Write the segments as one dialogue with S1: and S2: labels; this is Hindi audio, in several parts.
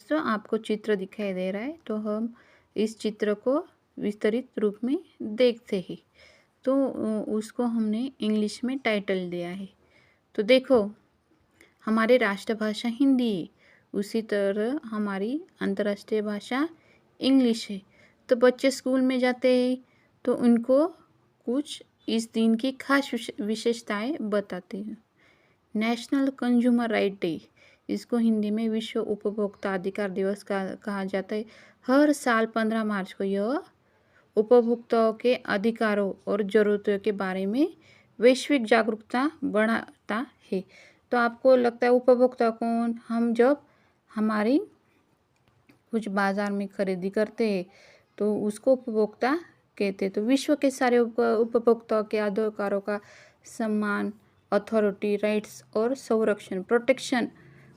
S1: तो आपको चित्र दिखाई दे रहा है, तो हम इस चित्र को विस्तृत रूप में देखते हैं। तो उसको हमने इंग्लिश में टाइटल दिया है। तो देखो, हमारी राष्ट्रभाषा हिंदी है, उसी तरह हमारी अंतर्राष्ट्रीय भाषा इंग्लिश है। तो बच्चे स्कूल में जाते हैं तो उनको कुछ इस दिन की खास विशेषताएं बताते हैं। नेशनल कंज्यूमर राइट डे, इसको हिंदी में विश्व उपभोक्ता अधिकार दिवस कहा जाता है। हर साल 15 मार्च को यह उपभोक्ताओं के अधिकारों और ज़रूरतों के बारे में वैश्विक जागरूकता बढ़ाता है। तो आपको लगता है उपभोक्ता कौन? हम जब हमारी कुछ बाज़ार में खरीदी करते हैं तो उसको उपभोक्ता कहते हैं। तो विश्व के सारे उपभोक्ताओं के अधिकारों का सम्मान, अथॉरिटी, राइट्स और संरक्षण, प्रोटेक्शन,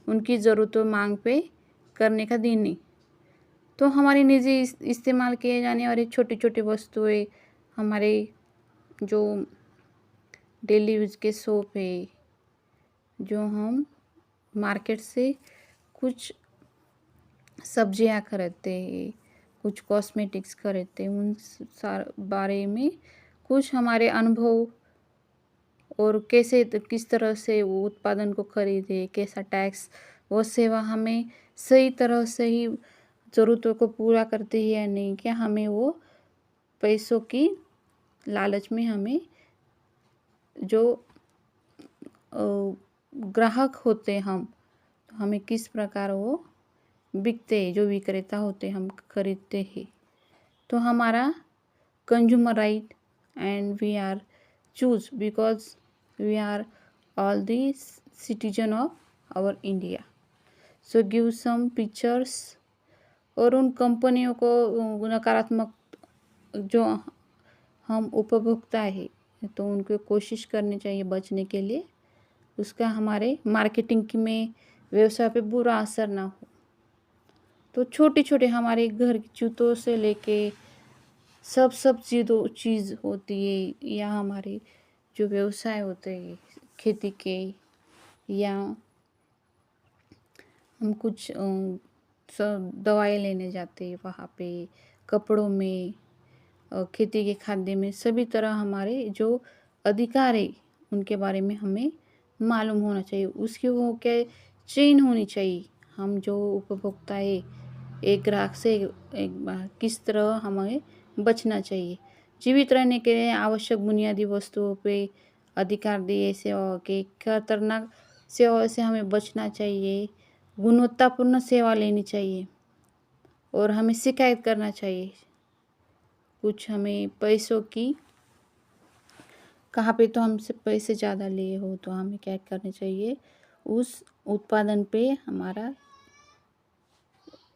S1: उनकी ज़रूरतों मांग पे करने का दिन है। तो हमारी निजी इस्तेमाल किए जाने वाली छोटी छोटी वस्तुएं, हमारे जो डेली यूज के सोप है, जो हम मार्केट से कुछ सब्जियां खरीदते हैं, कुछ कॉस्मेटिक्स खरीदते हैं, उन बारे में कुछ हमारे अनुभव और कैसे किस तरह से वो उत्पादन को खरीदे, कैसा टैक्स, वो सेवा हमें सही तरह से ही ज़रूरतों को पूरा करती है या नहीं, क्या हमें वो पैसों की लालच में हमें जो ग्राहक होते हम, हमें किस प्रकार वो बिकते हैं, जो विक्रेता होते हम खरीदते हैं। तो हमारा consumer right and we are choose because we are all the citizen of our India. So give some pictures. और उन कंपनियों को नकारात्मक जो हम उपभोक्ता है तो उनको कोशिश करनी चाहिए बचने के लिए, उसका हमारे मार्केटिंग में व्यवसाय पे बुरा असर ना हो। तो छोटे छोटे हमारे घर की जूतों से लेके सब चीज़ होती है, या हमारे जो व्यवसाय होते हैं खेती के, या हम कुछ सब दवाई लेने जाते हैं वहाँ पे, कपड़ों में, खेती के खाद्य में, सभी तरह हमारे जो अधिकार है उनके बारे में हमें मालूम होना चाहिए। उसकी वो क्या चेन होनी चाहिए। हम जो उपभोक्ता है, एक ग्राहक से एक किस तरह हमें बचना चाहिए। जीवित रहने के लिए आवश्यक बुनियादी वस्तुओं पे अधिकार दिए सेवाओं के खतरनाक सेवाओं से हमें बचना चाहिए। गुणवत्तापूर्ण सेवा लेनी चाहिए और हमें शिकायत करना चाहिए। कुछ हमें पैसों की कहाँ पे तो हमसे पैसे ज़्यादा लिए हो तो हमें क्या करना चाहिए, उस उत्पादन पे हमारा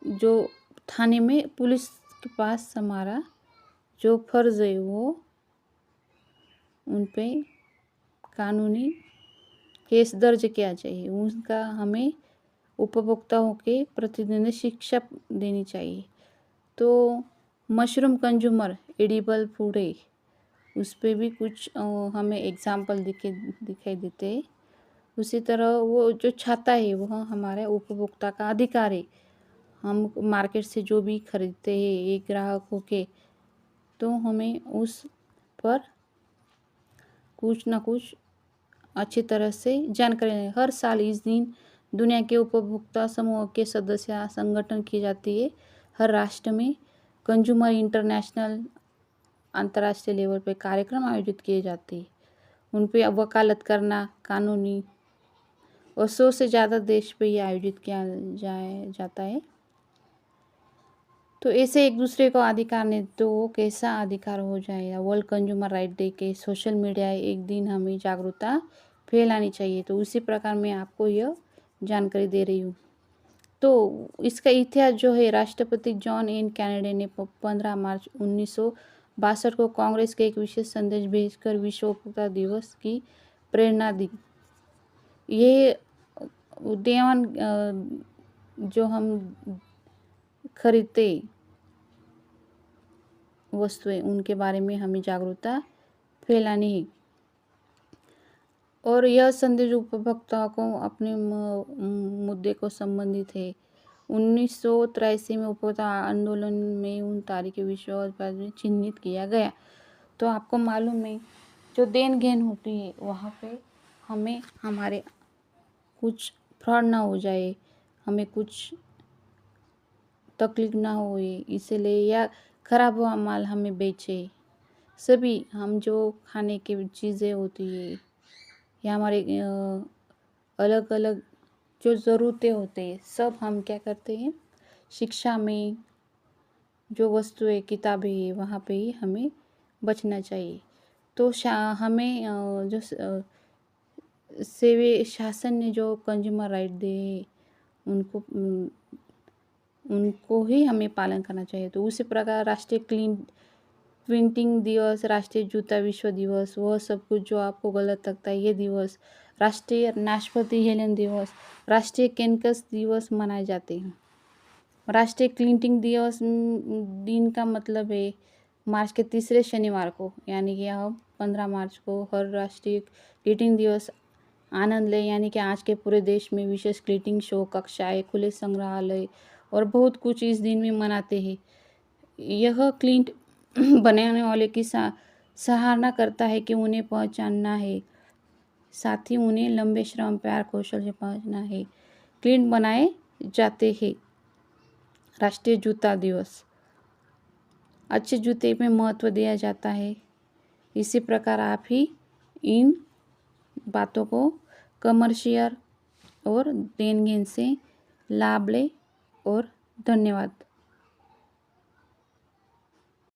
S1: जो थाने में पुलिस के पास हमारा जो फर्ज है वो उन पे कानूनी केस दर्ज किया चाहिए। उनका हमें उपभोक्ताओं के प्रतिदिन शिक्षा देनी चाहिए। तो मशरूम कंज्यूमर एडिबल फूड है, उस पर भी कुछ हमें एग्जाम्पल दिखाई देते हैं। उसी तरह वो जो छाता है वो हमारे उपभोक्ता का अधिकार है। हम मार्केट से जो भी खरीदते हैं एक ग्राहक होके, तो हमें उस पर कुछ ना कुछ अच्छी तरह से जानकारी। हर साल इस दिन दुनिया के उपभोक्ता समूह के सदस्य संगठन की जाती है। हर राष्ट्र में कंज्यूमर इंटरनेशनल अंतर्राष्ट्रीय लेवल पे कार्यक्रम आयोजित किए जाते हैं। उन पे वकालत करना कानूनी, और 100 से ज़्यादा देश पे ये आयोजित किया जाता है। तो ऐसे एक दूसरे को अधिकार ने तो वो कैसा अधिकार हो जाएगा। वर्ल्ड कंज्यूमर राइट डे के सोशल मीडिया एक दिन हमें जागरूकता फैलानी चाहिए। तो उसी प्रकार मैं आपको यह जानकारी दे रही हूँ। तो इसका इतिहास जो है, राष्ट्रपति जॉन एन कैनेडी ने 15 मार्च 1962 को कांग्रेस के एक विशेष संदेश भेजकर विश्व उपभोक्ता दिवस की प्रेरणा दी। ये उद्यान जो हम खरीदते वस्तुएं उनके बारे में हमें जागरूकता फैलानी है। और यह संदेश उपभोक्ताओं को अपने मुद्दे को संबंधित है, 1983 में उपभोक्ता आंदोलन में उन तारीखें विश्व में चिन्हित किया गया। तो आपको मालूम है जो देन घेन होती है वहाँ पे हमें हमारे कुछ फ्रॉड ना हो जाए, हमें कुछ तकलीफ ना हो इसलिए, या ख़राब हुआ माल हमें बेचे, सभी हम जो खाने की चीज़ें होती है या हमारे अलग अलग जो ज़रूरतें होते हैं सब हम क्या करते हैं, शिक्षा में जो वस्तुएं किताबें हैं वहाँ पे ही हमें बचना चाहिए। तो हमें जो सेवे शासन ने जो कंज्यूमर राइट दिए उनको ही हमें पालन करना चाहिए। तो उसी प्रकार राष्ट्रीय प्रिंटिंग दिवस, राष्ट्रीय जूता विश्व दिवस, वह सब कुछ जो आपको गलत लगता है ये दिवस, राष्ट्रीय नाशपाती हेलन दिवस, राष्ट्रीय कैनकस दिवस मनाए जाते हैं। राष्ट्रीय क्लिंटिंग दिवस दिन का मतलब है मार्च के तीसरे शनिवार को, यानी कि हम 15 मार्च को हर राष्ट्रीय क्लिंटिंग दिवस आनंद ले, यानी कि आज के पूरे देश में विशेष क्लिंटिंग शो, कक्षाएं, खुले संग्रहालय और बहुत कुछ इस दिन में मनाते हैं। यह क्लिंट बनाने वाले की सराहना करता है कि उन्हें पहचानना है, साथ ही उन्हें लंबे श्रम, प्यार, कौशल से पहचानना है। क्लिंट बनाए जाते हैं। राष्ट्रीय जूता दिवस, अच्छे जूते में महत्व दिया जाता है। इसी प्रकार आप ही इन बातों को कमर्शियल और देन घेन से लाभ ले और धन्यवाद।